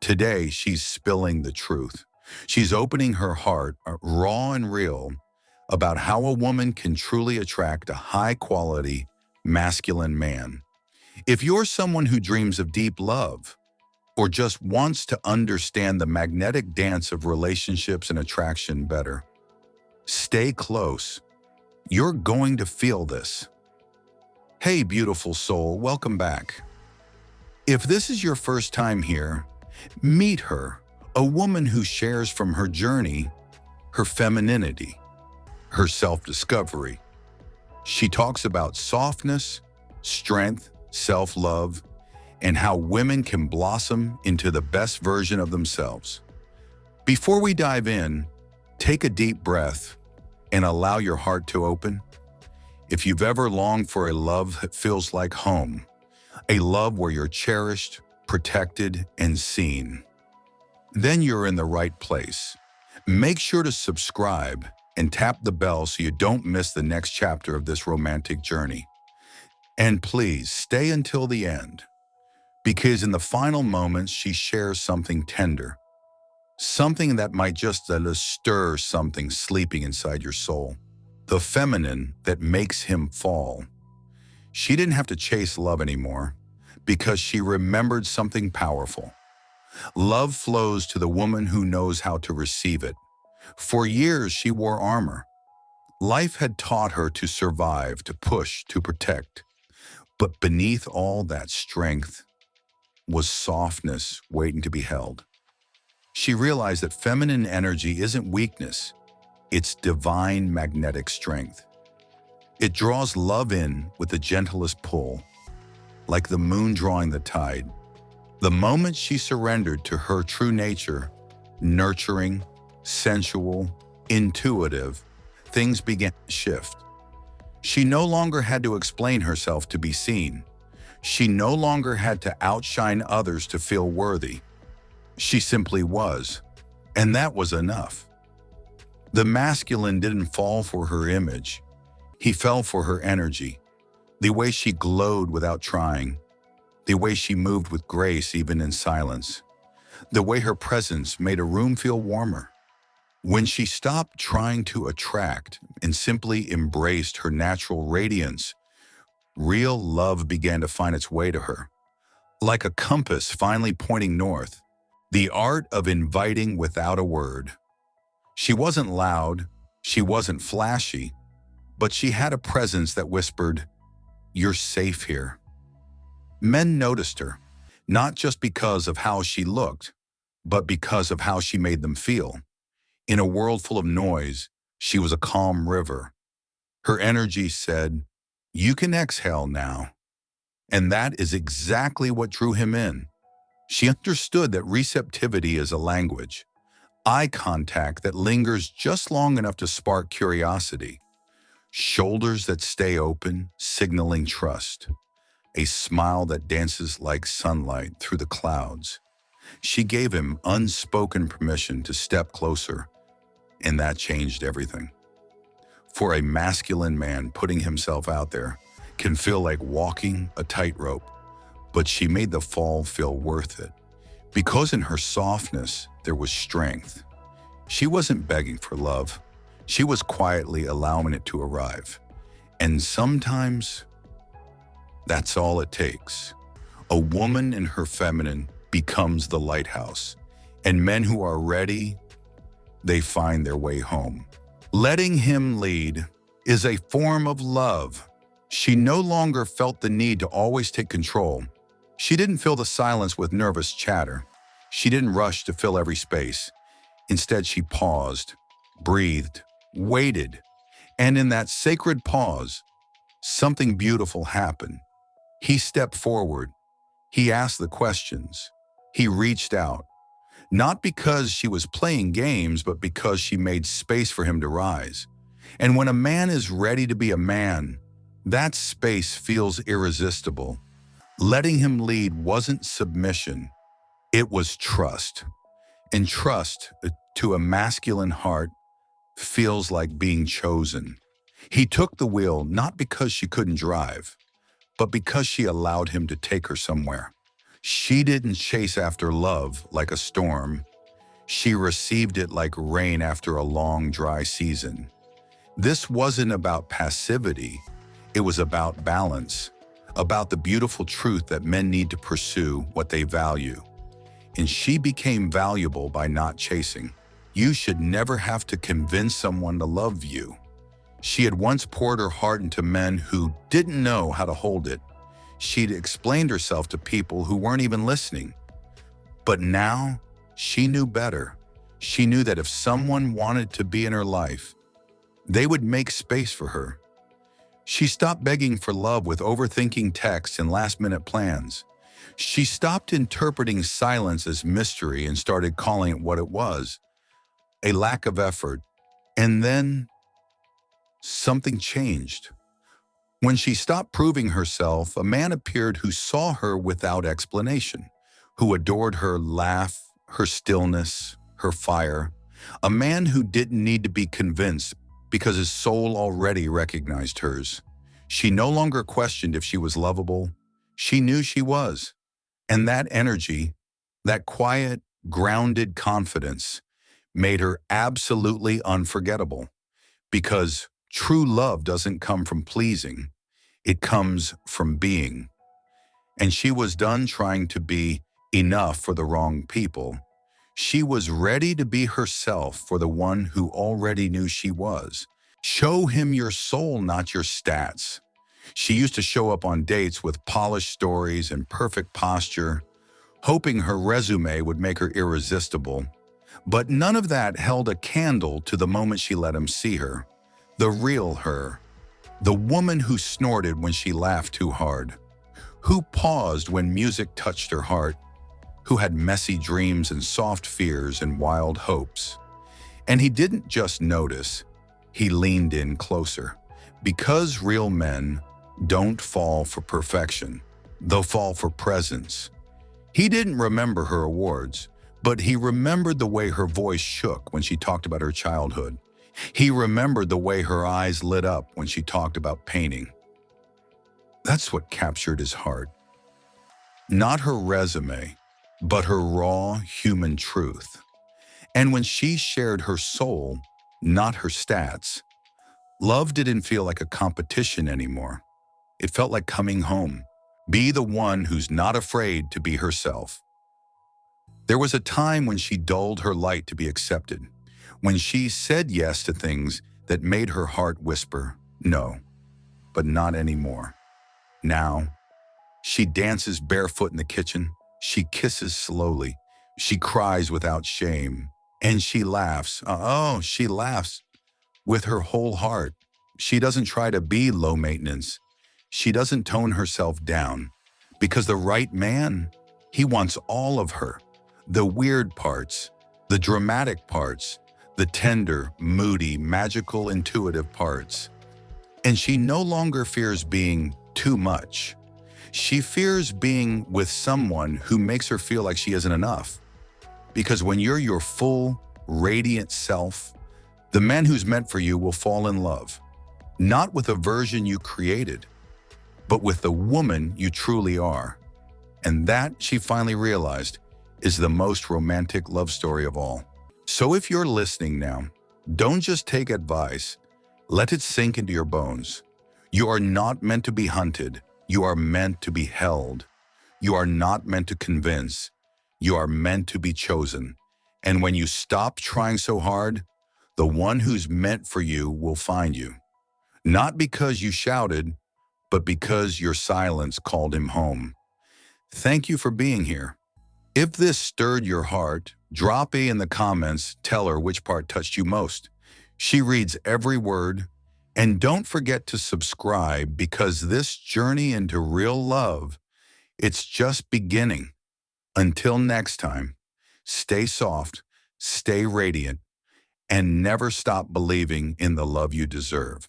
Today, she's spilling the truth. She's opening her heart, raw and real, about how a woman can truly attract a high-quality, masculine man. If you're someone who dreams of deep love, or just wants to understand the magnetic dance of relationships and attraction better, stay close. You're going to feel this. Hey, beautiful soul, welcome back. If this is your first time here, meet her, a woman who shares from her journey, her femininity, her self-discovery. She talks about softness, strength, self-love, and how women can blossom into the best version of themselves. Before we dive in, take a deep breath and allow your heart to open. If you've ever longed for a love that feels like home, a love where you're cherished, protected, and seen, then you're in the right place. Make sure to subscribe and tap the bell so you don't miss the next chapter of this romantic journey. And please stay until the end, because in the final moments she shares something tender, something that might just stir something sleeping inside your soul, the feminine that makes him fall. She didn't have to chase love anymore because she remembered something powerful. Love flows to the woman who knows how to receive it. For years, she wore armor. Life had taught her to survive, to push, to protect. But beneath all that strength was softness waiting to be held. She realized that feminine energy isn't weakness, it's divine magnetic strength. It draws love in with the gentlest pull, like the moon drawing the tide. The moment she surrendered to her true nature, nurturing, sensual, intuitive, things began to shift. She no longer had to explain herself to be seen. She no longer had to outshine others to feel worthy. She simply was, and that was enough. The masculine didn't fall for her image. He fell for her energy, the way she glowed without trying, the way she moved with grace even in silence, the way her presence made a room feel warmer. When she stopped trying to attract and simply embraced her natural radiance, real love began to find its way to her. Like a compass finally pointing north, the art of inviting without a word. She wasn't loud, she wasn't flashy, but she had a presence that whispered, "You're safe here." Men noticed her, not just because of how she looked, but because of how she made them feel. In a world full of noise, she was a calm river. Her energy said, "You can exhale now." And that is exactly what drew him in. She understood that receptivity is a language, eye contact that lingers just long enough to spark curiosity, shoulders that stay open, signaling trust, a smile that dances like sunlight through the clouds. She gave him unspoken permission to step closer, and that changed everything. For a masculine man, putting himself out there can feel like walking a tightrope, but she made the fall feel worth it. Because in her softness, there was strength. She wasn't begging for love. She was quietly allowing it to arrive. And sometimes, that's all it takes. A woman in her feminine becomes the lighthouse, and men who are ready, they find their way home. Letting him lead is a form of love. She no longer felt the need to always take control. She didn't fill the silence with nervous chatter. She didn't rush to fill every space. Instead, she paused, breathed, waited, and in that sacred pause, something beautiful happened. He stepped forward. He asked the questions. He reached out, not because she was playing games, but because she made space for him to rise. And when a man is ready to be a man, that space feels irresistible. Letting him lead wasn't submission, it was trust. And trust, to a masculine heart, feels like being chosen. He took the wheel not because she couldn't drive, but because she allowed him to take her somewhere. She didn't chase after love like a storm. She received it like rain after a long, dry season. This wasn't about passivity. It was about balance, about the beautiful truth that men need to pursue what they value. And she became valuable by not chasing. You should never have to convince someone to love you. She had once poured her heart into men who didn't know how to hold it. She'd explained herself to people who weren't even listening. But now, she knew better. She knew that if someone wanted to be in her life, they would make space for her. She stopped begging for love with overthinking texts and last-minute plans. She stopped interpreting silence as mystery and started calling it what it was, a lack of effort. And then something changed. When she stopped proving herself, a man appeared who saw her without explanation, who adored her laugh, her stillness, her fire. A man who didn't need to be convinced because his soul already recognized hers. She no longer questioned if she was lovable. She knew she was. And that energy, that quiet, grounded confidence, made her absolutely unforgettable. Because true love doesn't come from pleasing, it comes from being. And she was done trying to be enough for the wrong people. She was ready to be herself for the one who already knew she was. Show him your soul, not your stats. She used to show up on dates with polished stories and perfect posture, hoping her resume would make her irresistible. But none of that held a candle to the moment she let him see her. The real her. The woman who snorted when she laughed too hard. Who paused when music touched her heart. Who had messy dreams and soft fears and wild hopes. And he didn't just notice, he leaned in closer. Because real men don't fall for perfection, they'll fall for presence. He didn't remember her awards, but he remembered the way her voice shook when she talked about her childhood. He remembered the way her eyes lit up when she talked about painting. That's what captured his heart. Not her resume, but her raw human truth. And when she shared her soul, not her stats, love didn't feel like a competition anymore. It felt like coming home. Be the one who's not afraid to be herself. There was a time when she dulled her light to be accepted, when she said yes to things that made her heart whisper, no, but not anymore. Now, she dances barefoot in the kitchen, she kisses slowly, she cries without shame, and she laughs. She laughs with her whole heart. She doesn't try to be low maintenance. She doesn't tone herself down. Because the right man, he wants all of her. The weird parts, the dramatic parts, the tender, moody, magical, intuitive parts. And she no longer fears being too much. She fears being with someone who makes her feel like she isn't enough. Because when you're your full, radiant self, the man who's meant for you will fall in love. Not with a version you created, but with the woman you truly are. And that, she finally realized, is the most romantic love story of all. So if you're listening now, don't just take advice, let it sink into your bones. You are not meant to be hunted. You are meant to be held. You are not meant to convince. You are meant to be chosen. And when you stop trying so hard, the one who's meant for you will find you. Not because you shouted, but because your silence called him home. Thank you for being here. If this stirred your heart, drop a in the comments, tell her which part touched you most. She reads every word. And don't forget to subscribe, because this journey into real love, it's just beginning. Until next time, stay soft, stay radiant, and never stop believing in the love you deserve.